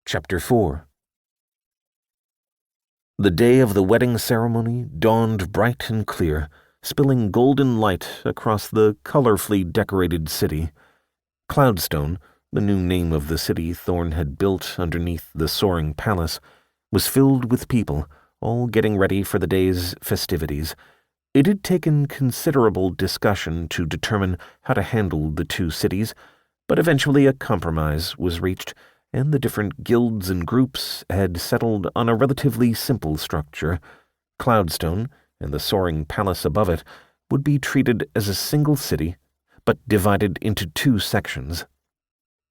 Chapter 4. The day of the wedding ceremony dawned bright and clear, spilling golden light across the colorfully decorated city. Cloudstone, the new name of the city Thorn had built underneath the soaring palace, was filled with people, all getting ready for the day's festivities. It had taken considerable discussion to determine how to handle the two cities, but eventually a compromise was reached, and the different guilds and groups had settled on a relatively simple structure. Cloudstone, and the soaring palace above it, would be treated as a single city, but divided into two sections.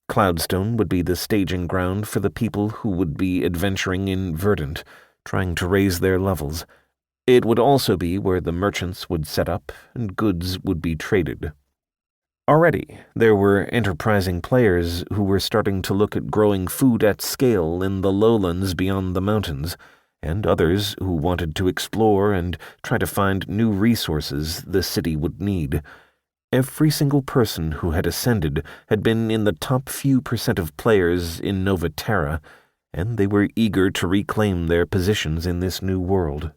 Cloudstone would be the staging ground for the people who would be adventuring in Verdant, trying to raise their levels. It would also be where the merchants would set up and goods would be traded. Already, there were enterprising players who were starting to look at growing food at scale in the lowlands beyond the mountains, and others who wanted to explore and try to find new resources the city would need. Every single person who had ascended had been in the top few % of players in Nova Terra, and they were eager to reclaim their positions in this new world.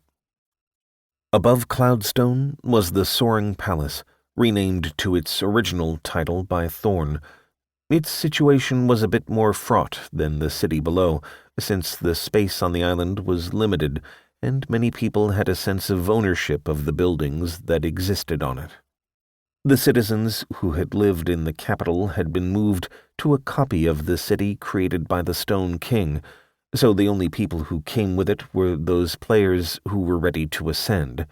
Above Cloudstone was the soaring palace, renamed to its original title by Thorn. Its situation was a bit more fraught than the city below, since the space on the island was limited, and many people had a sense of ownership of the buildings that existed on it. The citizens who had lived in the capital had been moved to a copy of the city created by the Stone King, so the only people who came with it were those players who were ready to ascend.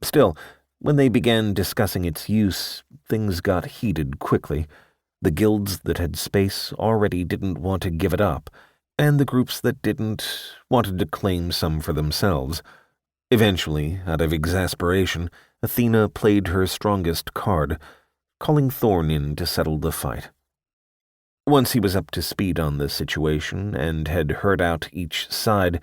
Still, when they began discussing its use, things got heated quickly. The guilds that had space already didn't want to give it up, and the groups that didn't wanted to claim some for themselves. Eventually, out of exasperation, Athena played her strongest card, calling Thorn in to settle the fight. Once he was up to speed on the situation and had heard out each side,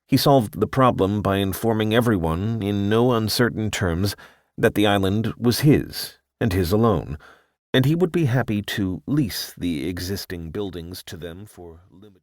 he solved the problem by informing everyone in no uncertain terms that the island was his, and his alone, and he would be happy to lease the existing buildings to them for limited